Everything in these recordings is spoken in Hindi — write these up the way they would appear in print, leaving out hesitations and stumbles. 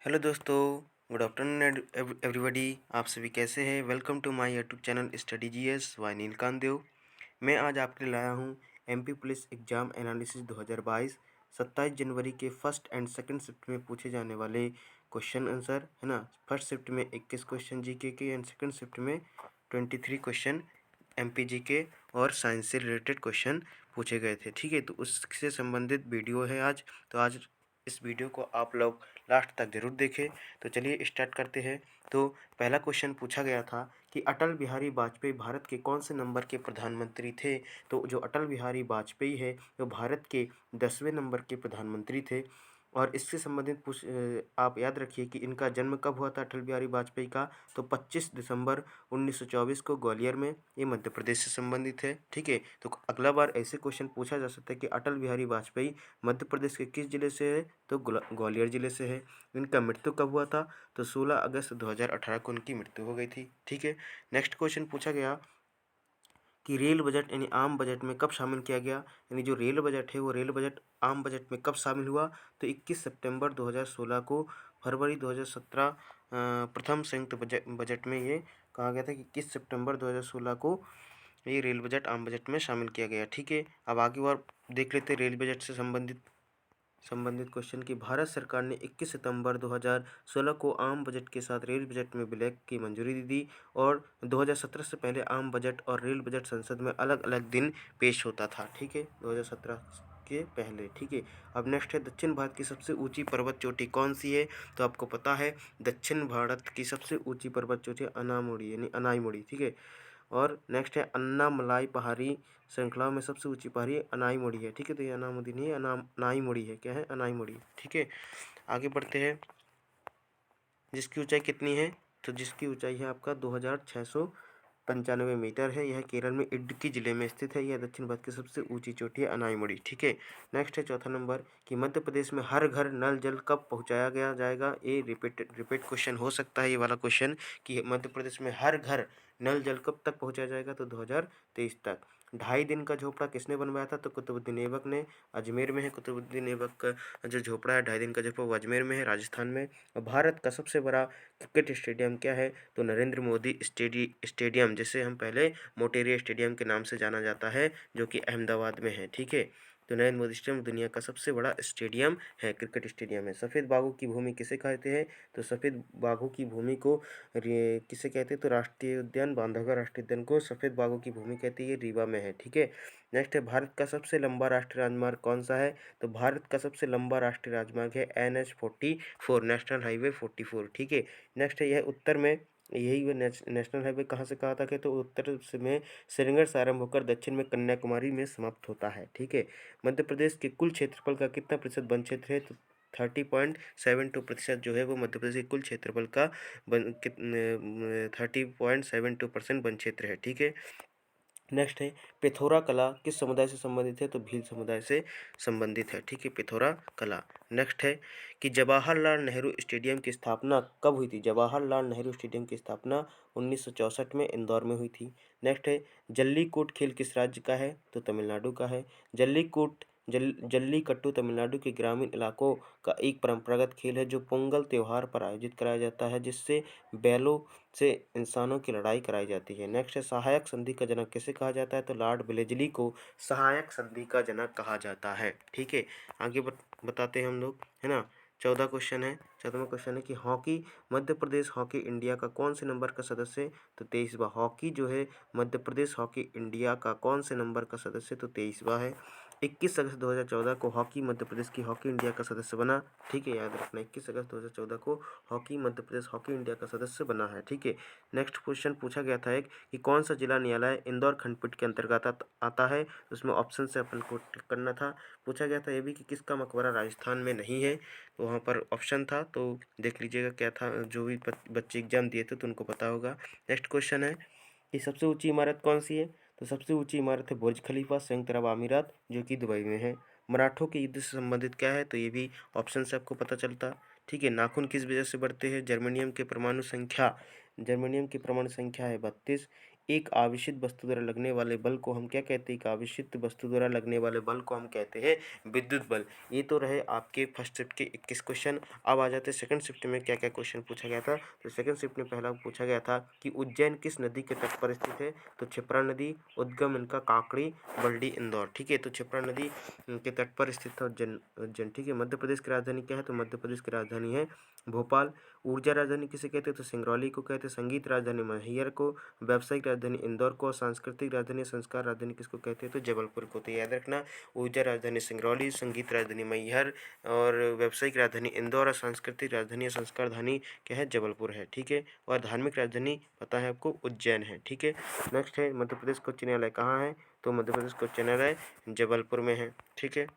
हेलो दोस्तों, गुड आफ्टरनून एवरीबॉडी। आप सभी कैसे हैं? Welcome to my YouTube channel study GS by Neelkant Dev. मैं आज आपके लिए लाया हूं एमपी पुलिस एग्ज़ाम एनालिसिस 2022 27 जनवरी के फर्स्ट एंड सेकंड शिफ्ट में पूछे जाने वाले क्वेश्चन आंसर, है ना। फर्स्ट शिफ्ट में 21 क्वेश्चन जीके के एंड सेकंड शिफ्ट में 23 क्वेश्चन एमपी जीके और साइंस से रिलेटेड क्वेश्चन पूछे गए थे। ठीक है, तो उससे संबंधित वीडियो है आज। तो आज इस वीडियो को आप लोग लास्ट तक ज़रूर देखें। तो चलिए स्टार्ट करते हैं। तो पहला क्वेश्चन पूछा गया था कि अटल बिहारी वाजपेयी भारत के कौन से नंबर के प्रधानमंत्री थे। तो जो अटल बिहारी वाजपेयी है वो भारत के 10वें नंबर के प्रधानमंत्री थे। और इससे संबंधित आप याद रखिए कि इनका जन्म कब हुआ था अटल बिहारी वाजपेयी का। तो 25 दिसंबर 1924 को ग्वालियर में। ये मध्य प्रदेश से संबंधित है। ठीक है, तो अगला बार ऐसे क्वेश्चन पूछा जा सकता है कि अटल बिहारी वाजपेयी मध्य प्रदेश के किस जिले से है। तो ग्वालियर जिले से है। इनका मृत्यु कब हुआ था। तो 16 अगस्त 2018 को उनकी मृत्यु हो गई थी। ठीक है, नेक्स्ट क्वेश्चन पूछा गया कि रेल बजट यानी आम बजट में कब शामिल किया गया। यानी जो रेल बजट है वो रेल बजट आम बजट में कब शामिल हुआ। तो 21 सितंबर 2016 को फरवरी 2017 प्रथम संयुक्त बजट में ये कहा गया था कि 21 सितंबर 2016 को ये रेल बजट आम बजट में शामिल किया गया। ठीक है, अब आगे और देख लेते हैं रेल बजट से संबंधित क्वेश्चन की भारत सरकार ने 21 सितंबर 2016 को आम बजट के साथ रेल बजट में विलय की मंजूरी दी थी। और 2017 से पहले आम बजट और रेल बजट संसद में अलग अलग दिन पेश होता था। ठीक है, 2017 के पहले। ठीक है, अब नेक्स्ट है दक्षिण भारत की सबसे ऊंची पर्वत चोटी कौन सी है। तो आपको पता है दक्षिण भारत की सबसे ऊंची पर्वत चोटी अनामुड़ी यानी अनाईमुड़ी। ठीक है, और नेक्स्ट है अन्नामलाई पहाड़ी श्रृंखलाओं में सबसे ऊंची पहाड़ी अनाईमुड़ी है। ठीक है, तो ये अनामुदी नहीं है, अनाईमुड़ी है। क्या है? अनाईमुड़ी। ठीक है, आगे बढ़ते हैं। जिसकी ऊंचाई कितनी है। तो जिसकी ऊंचाई है आपका 2695 मीटर है। यह केरल में इडुक्की जिले में स्थित है। यह दक्षिण भारत की सबसे ऊंची चोटी है अनाईमुड़ी। ठीक है, नेक्स्ट है चौथा नंबर कि मध्य प्रदेश में हर घर नल जल कब पहुंचाया गया जाएगा। ये रिपीट क्वेश्चन हो सकता है ये वाला क्वेश्चन कि मध्य प्रदेश में हर घर नल जल कब तक पहुंचाया जाएगा। तो 2023 तक। 2.5 दिन का झोपड़ा किसने बनवाया था। तो कुतुबुद्दीन ऐबक ने। अजमेर में है कुतुबुद्दीन ऐबक का जो झोपड़ा है 2.5 दिन का झोपड़ा वो अजमेर में है, राजस्थान में। और भारत का सबसे बड़ा क्रिकेट स्टेडियम क्या है। तो नरेंद्र मोदी स्टेडियम, जिसे हम पहले मोटेरा स्टेडियम के नाम से जाना जाता है, जो कि अहमदाबाद में है। ठीक है, तो नरेंद्र मोदी स्टेडियम दुनिया का सबसे बड़ा स्टेडियम है, क्रिकेट स्टेडियम है। सफ़ेद बाघों की भूमि किसे कहते हैं। तो सफ़ेद बाघों की भूमि को किसे कहते हैं। तो राष्ट्रीय उद्यान बांधवगढ़ राष्ट्रीय उद्यान को सफ़ेद बाघों की भूमि कहती है, रीवा में है। ठीक है, नेक्स्ट है भारत का सबसे लंबा राष्ट्रीय राजमार्ग कौन सा है। तो भारत का सबसे लंबा राष्ट्रीय राजमार्ग है NH 44 नेशनल हाईवे 44। ठीक है, नेक्स्ट है यह उत्तर में यही वो नेशनल हाईवे कहाँ से कहाँ तक है। तो उत्तर में श्रीनगर से आरंभ होकर दक्षिण में कन्याकुमारी में समाप्त होता है। ठीक है, मध्य प्रदेश के कुल क्षेत्रफल का कितना प्रतिशत वन क्षेत्र है। तो 30.72% जो है वो मध्य प्रदेश के कुल क्षेत्रफल का 30.72% वन क्षेत्र है। ठीक है, नेक्स्ट है पिथौरा कला किस समुदाय से संबंधित है। तो भील समुदाय से संबंधित है। ठीक है, पिथौरा कला। नेक्स्ट है कि जवाहरलाल नेहरू स्टेडियम की स्थापना कब हुई थी। जवाहरलाल नेहरू स्टेडियम की स्थापना 1964 में इंदौर में हुई थी। नेक्स्ट है जल्लीकोट खेल किस राज्य का है। तो तमिलनाडु का है। जल्लीकट्टू तमिलनाडु के ग्रामीण इलाकों का एक परंपरागत खेल है जो पोंगल त्योहार पर आयोजित कराया जाता है, जिससे बैलों से इंसानों की लड़ाई कराई जाती है। नेक्स्ट है सहायक संधि का जनक किसे कहा जाता है। तो लॉर्ड विलेजली को सहायक संधि का जनक कहा जाता है। ठीक है, आगे बताते हैं हम लोग, है ना। 14 क्वेश्चन है। 14वां क्वेश्चन है कि hockey Madhya Pradesh hockey India का कौन से नंबर का सदस्य है। तो 23वां। हॉकी जो है मध्य प्रदेश हॉकी इंडिया का कौन से नंबर का सदस्य। तो 23वां है। 21 अगस्त 2014 को हॉकी मध्य प्रदेश की हॉकी इंडिया का सदस्य बना। ठीक है, याद रखना 21 अगस्त 2014 को hockey Madhya Pradesh hockey India का सदस्य बना है। ठीक है, नेक्स्ट क्वेश्चन पूछा गया था एक कि कौन सा जिला न्यायालय इंदौर खंडपीठ के अंतर्गत आता है। उसमें ऑप्शन से अपन को टिक करना था। पूछा गया था ये भी कि किसका मकबरा राजस्थान में नहीं है। तो वहाँ पर ऑप्शन था, तो देख लीजिएगा क्या था। जो भी बच्चे एग्जाम दिए थे तो उनको पता होगा। नेक्स्ट क्वेश्चन है कि सबसे ऊंची इमारत कौन सी है। तो सबसे ऊंची इमारत है बुर्ज खलीफा संयुक्त अरब अमीरात, जो कि दुबई में है। मराठों के युद्ध से संबंधित क्या है। तो ये भी ऑप्शन से आपको पता चलता। ठीक है, नाखून किस वजह से बढ़ते हैं। जर्मेनियम की परमाणु संख्या है 32। एक आवेशित वस्तु द्वारा लगने वाले बल को हम क्या कहते हैं? एक आवेशित वस्तु द्वारा लगने वाले बल को हम कहते हैं विद्युत बल। ये तो रहे आपके फर्स्ट शिफ्ट के 21 क्वेश्चन। अब आ जाते हैं सेकंड शिफ्ट में क्या क्या क्वेश्चन पूछा गया था। तो सेकंड शिफ्ट में पहला पूछा गया था कि उज्जैन किस नदी के तट पर स्थित है? तो क्षिप्रा नदी, उद्गम इनका काकड़ी, बलडी, इंदौर। ठीक है, तो क्षिप्रा नदी के तट पर स्थित था उज्जैन। ठीक है, मध्य प्रदेश की राजधानी क्या है? तो मध्य प्रदेश की राजधानी है भोपाल। ऊर्जा राजधानी किसे कहते हैं? तो सिंगरौली को कहते हैं। संगीत राजधानी मैहर को, व्यावसायिक राजधानी इंदौर को, सांस्कृतिक राजधानी, संस्कार राजधानी किसको कहते हैं? तो जबलपुर को। तो याद रखना, ऊर्जा राजधानी सिंगरौली, संगीत राजधानी मैहर और व्यावसायिक राजधानी इंदौर और सांस्कृतिक राजधानी या संस्कार राजधानी क्या है? जबलपुर है। ठीक है, और धार्मिक राजधानी पता है आपको? उज्जैन है। ठीक है, नेक्स्ट है मध्य प्रदेश का उच्च न्यायालय कहाँ है? तो मध्य प्रदेश का उच्च न्यायालय जबलपुर में है। ठीक है,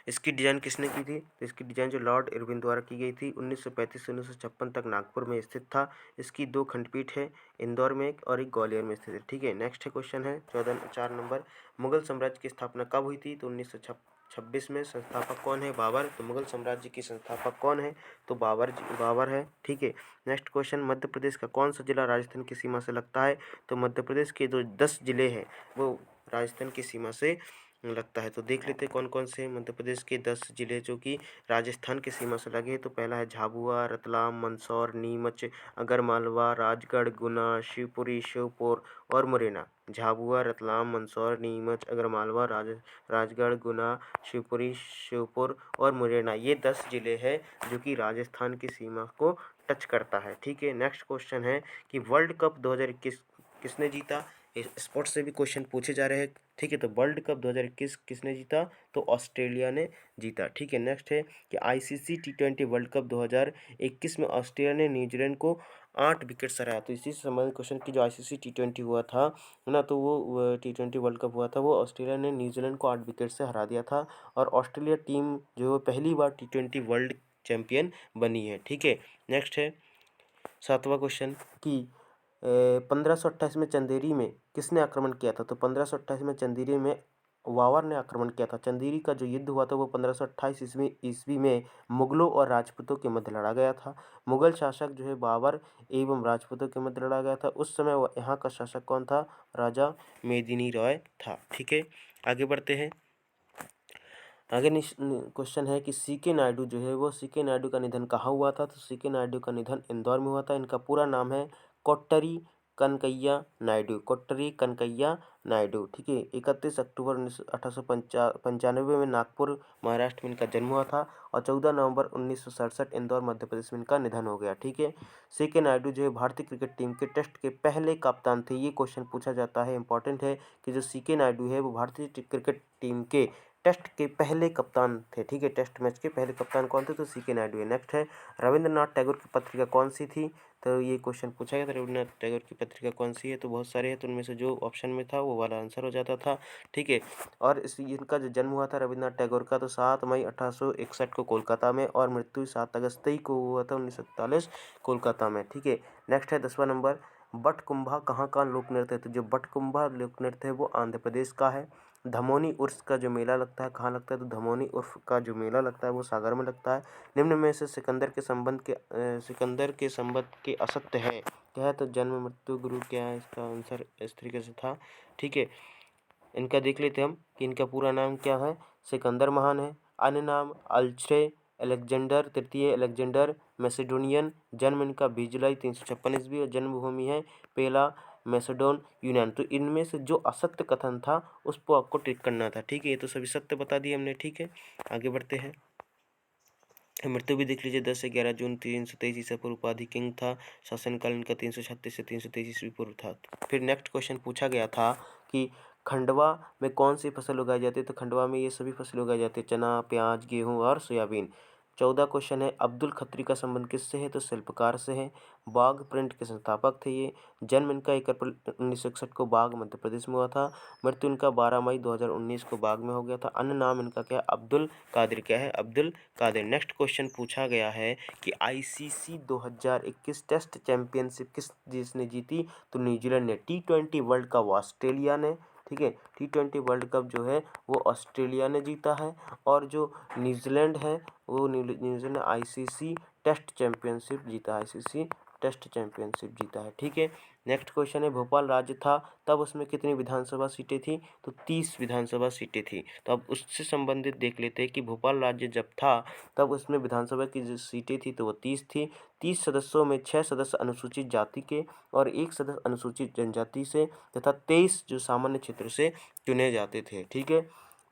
इसकी डिज़ाइन किसने की थी? तो इसकी डिज़ाइन जो लॉर्ड इरविन द्वारा की गई थी। 1935 से 1956 तक नागपुर में स्थित था। इसकी 2 खंडपीठ है, इंदौर में एक और एक ग्वालियर में स्थित है। ठीक है, नेक्स्ट क्वेश्चन है 4 नंबर। मुगल साम्राज्य की स्थापना कब हुई थी? तो 1926 में। संस्थापक कौन है? बाबर। तो मुगल साम्राज्य की संस्थापक कौन है? तो बाबर है। ठीक है, नेक्स्ट क्वेश्चन, मध्य प्रदेश का कौन सा जिला राजस्थान की सीमा से लगता है? तो मध्य प्रदेश के जो 10 जिले हैं वो राजस्थान की सीमा से लगता है। तो देख लेते हैं कौन कौन से मध्य प्रदेश के 10 जिले जो कि राजस्थान की सीमा से लगे हैं। तो पहला है झाबुआ, रतलाम, मंदसौर, नीमच, आगरमालवा, राजगढ़, गुना, शिवपुरी, श्योपुर और मुरैना। झाबुआ, रतलाम, मंदसौर, नीमच, आगरमालवा, राजगढ़, गुना, शिवपुरी, श्योपुर और मुरैना, ये 10 जिले हैं जो कि राजस्थान की सीमा को टच करता है। ठीक है, नेक्स्ट क्वेश्चन है कि वर्ल्ड कप 2021 किसने जीता? स्पोर्ट्स से भी क्वेश्चन पूछे जा रहे हैं। ठीक है, तो वर्ल्ड कप 2021 किसने जीता? तो ऑस्ट्रेलिया ने जीता। ठीक है, नेक्स्ट है कि आईसीसी T20 वर्ल्ड कप 2021 में ऑस्ट्रेलिया ने न्यूजीलैंड को 8 विकेट से हराया। तो इसी से संबंधित क्वेश्चन की जो आईसीसी T20 हुआ था ना, तो वो T20 वर्ल्ड कप हुआ था, वो ऑस्ट्रेलिया ने न्यूजीलैंड को 8 विकेट से हरा दिया था। और ऑस्ट्रेलिया टीम जो पहली बार T20 वर्ल्ड चैंपियन बनी है। ठीक है, नेक्स्ट है 7वां क्वेश्चन कि 1528 में चंदेरी में किसने आक्रमण किया था? तो 1528 में चंदेरी में वावर ने आक्रमण किया था। चंदेरी का जो युद्ध हुआ था वो 1528 ईस्वी में मुगलों और राजपूतों के मध्य लड़ा गया था। मुगल शासक जो है बाबर एवं राजपूतों के मध्य लड़ा गया था। उस समय यहाँ का शासक कौन था? राजा मेदिनी रॉय था। ठीक है, आगे बढ़ते हैं। आगे क्वेश्चन है कि सीके नायडू जो है वो सीके नायडू का निधन कहाँ हुआ था? तो सीके नायडू का निधन इंदौर में हुआ था। इनका पूरा नाम है कोट्टरी कनकैया नायडू। कोट्टरी कनकैया नायडू। ठीक है, 31 अक्टूबर 1895 में नागपुर महाराष्ट्र में इनका जन्म हुआ था और 14 नवंबर 1967 इंदौर मध्य प्रदेश में इनका निधन हो गया। ठीक है, सीके नायडू जो है भारतीय क्रिकेट टीम के टेस्ट के पहले कप्तान थे। ये क्वेश्चन पूछा जाता है, इंपॉर्टेंट है कि जो सीके नायडू है वो भारतीय क्रिकेट टीम के टेस्ट के पहले कप्तान थे। ठीक है, टेस्ट मैच के पहले कप्तान कौन थे? तो सीके नायडू है। नेक्स्ट है रविंद्रनाथ टैगोर की पत्रिका कौन सी थी? तो ये क्वेश्चन पूछा गया था, रविंद्रनाथ टैगोर की पत्रिका कौन सी है? तो बहुत सारे हैं, तो उनमें से जो ऑप्शन में था वो वाला आंसर हो जाता था। ठीक है, और इनका जो जन्म हुआ था रविंद्रनाथ टैगोर का, तो 7 मई 1861 को कोलकाता में, और मृत्यु 7 अगस्त ही को हुआ था 1947 कोलकाता में। ठीक है, नेक्स्ट है 10वां नंबर, बटकुंभा कहाँ का लोक नृत्य है? तो जो बटकुंभा लोक नृत्य है वो आंध्र प्रदेश का है। धमोनी उर्स का जो मेला लगता है कहाँ लगता है? तो धमोनी उर्फ का जो मेला लगता है वो सागर में लगता है। निम्न में से सिकंदर के संबंध के असत्य है क्या है? तो जन्म मृत्यु गुरु क्या है? इसका आंसर इस तरीके से था। ठीक है, इनका देख लेते हम कि इनका पूरा नाम क्या है। सिकंदर महान है। अन्य नाम अल्छे अलेक्जेंडर तृतीय अलेक्जेंडर मैसेडोनियन। जन्म इनका 20 जुलाई 356 ईस्वी और जन्मभूमि है पेला मैसेडोन यूनान। तो इनमें से जो असत्य कथन था उसको आपको टिक करना था। ठीक है, ये तो सभी सत्य बता दिए हमने। ठीक है, आगे बढ़ते हैं। मृत्यु भी देख लीजिए 10 से 11 जून 323 ईसा पूर्व, उपाधि किंग था। शासनकाल इनका 336 से 323 ईस्वी पूर्व था। फिर नेक्स्ट क्वेश्चन पूछा गया था कि खंडवा में कौन सी फसल उगाई जाती है? तो खंडवा में ये सभी फसलें उगाई जाती है, चना, प्याज, गेहूँ और सोयाबीन। 14 क्वेश्चन है अब्दुल खत्री का संबंध किससे है? तो शिल्पकार से है। बाघ प्रिंट के संस्थापक थे ये। जन्म इनका 1 अप्रैल 1961 को बाघ मध्य प्रदेश में हुआ था। मृत्यु इनका 12 मई 2019 को बाघ में हो गया था। अन्य नाम इनका क्या है? अब्दुल कादिर। क्या है? अब्दुल कादिर। नेक्स्ट क्वेश्चन पूछा गया है कि आईसीसी 2021 टेस्ट चैंपियनशिप किस देश ने जीती? तो न्यूजीलैंड ने। T20 वर्ल्ड कप ऑस्ट्रेलिया ने। ठीक है, T20 वर्ल्ड कप जो है वो ऑस्ट्रेलिया ने जीता है। और जो न्यूजीलैंड है वो न्यूजीलैंड ने आईसीसी टेस्ट चैंपियनशिप जीता है। आईसीसी टेस्ट चैंपियनशिप जीता है। ठीक है, नेक्स्ट क्वेश्चन है भोपाल राज्य था तब उसमें कितनी विधानसभा सीटें थी, तो 30 विधानसभा सीटें थी। तो अब उससे संबंधित देख लेते हैं कि भोपाल राज्य जब था तब उसमें विधानसभा की जो सीटें थी तो वो 30 थी। 30 सदस्यों में 6 सदस्य अनुसूचित जाति के और 1 सदस्य अनुसूचित जनजाति से तथा 23 जो सामान्य क्षेत्र से चुने जाते थे। ठीक है।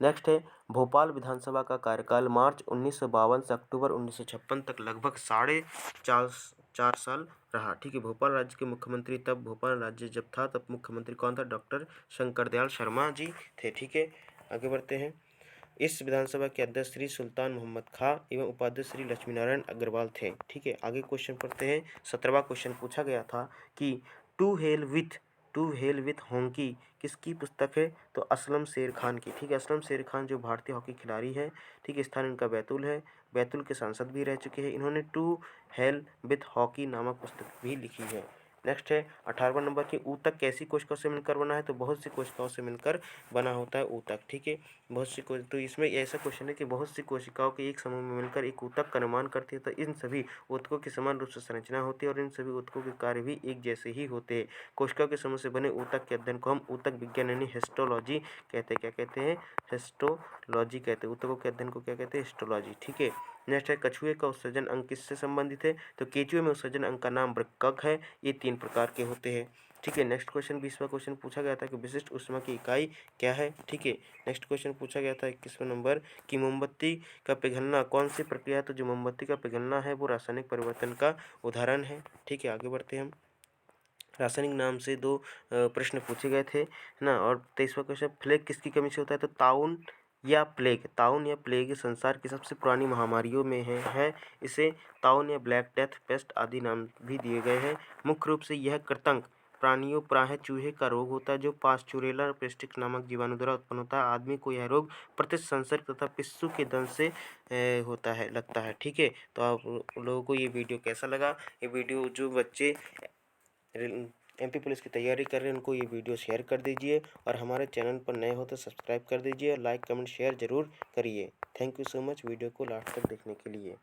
नेक्स्ट है भोपाल विधानसभा का कार्यकाल मार्च 1952 से अक्टूबर 1956 तक लगभग 4.5 साल रहा। ठीक है। भोपाल राज्य के मुख्यमंत्री तब भोपाल राज्य जब था तब मुख्यमंत्री कौन था, डॉक्टर शंकरदयाल शर्मा जी थे। ठीक है। आगे बढ़ते हैं। इस विधानसभा के अध्यक्ष श्री सुल्तान मोहम्मद खां एवं उपाध्यक्ष श्री लक्ष्मीनारायण अग्रवाल थे। ठीक है। आगे क्वेश्चन पढ़ते हैं। 17वां क्वेश्चन पूछा गया था कि टू हेल विथ हॉकी किसकी पुस्तक है, तो असलम शेर खान की। ठीक है। असलम शेर खान जो भारतीय हॉकी खिलाड़ी है। ठीक है। स्थान इनका बैतूल है, बैतूल के सांसद भी रह चुके हैं। इन्होंने टू हेल विथ हॉकी नामक पुस्तक भी लिखी है। नेक्स्ट है 18वां नंबर की ऊतक कैसी कोशिकाओं से मिलकर बना है, तो बहुत सी कोशिकाओं से मिलकर बना होता है ऊतक। ठीक है। बहुत सी तो इसमें ऐसा क्वेश्चन है कि बहुत सी कोशिकाओं के एक समूह में मिलकर एक ऊतक का निर्माण करती है, तो इन सभी ऊतकों की समान रूप से संरचना होती है और इन सभी ऊतकों के कार्य भी एक जैसे ही होते हैं। कोशिकाओं के समूह से बने ऊतक के अध्ययन को हम ऊतक विज्ञान यानी हिस्टोलॉजी कहते हैं। क्या कहते हैं, हिस्टोलॉजी कहते हैं। ऊतकों के अध्ययन को क्या कहते हैं, हिस्टोलॉजी। ठीक है। नेक्स्ट है कछुए का उत्सर्जन अंग किससे संबंधित है, तो केंचुए में उत्सर्जन अंग का नाम वृक्कक है। ये 3 प्रकार के होते हैं। ठीक है। नेक्स्ट क्वेश्चन 20वां क्वेश्चन पूछा गया था कि विशिष्ट ऊष्मा की इकाई क्या है। ठीक है। नेक्स्ट क्वेश्चन पूछा गया था 21वां नंबर कि मोमबत्ती का पिघलना कौन सी प्रक्रिया है, तो जो मोमबत्ती का पिघलना है वो रासायनिक परिवर्तन का उदाहरण है। ठीक है। आगे बढ़ते हैं हम। रासायनिक नाम से 2 प्रश्न पूछे गए थे, है ना। और 23वां क्वेश्चन प्लेग किसकी कमी से होता है, तो ताउन या प्लेग संसार की सबसे पुरानी महामारियों में है। इसे ताउन या ब्लैक डेथ, पेस्ट आदि नाम भी दिए गए हैं। मुख्य रूप से यह कृंतक प्राणियों प्रायः चूहे का रोग होता है जो पास्चुरेला पेस्टिक्स नामक जीवाणु द्वारा उत्पन्न होता है। आदमी को यह रोग प्रत्यक्ष संसर्ग तथा पिस्सू के दंश से लगता है। ठीक है। तो आप लोगों को ये वीडियो कैसा लगा, ये वीडियो जो बच्चे एमपी पुलिस की तैयारी कर रहे हैं उनको ये वीडियो शेयर कर दीजिए और हमारे चैनल पर नए हो तो सब्सक्राइब कर दीजिए और लाइक कमेंट शेयर ज़रूर करिए। Thank you so much video को लास्ट तक देखने के लिए।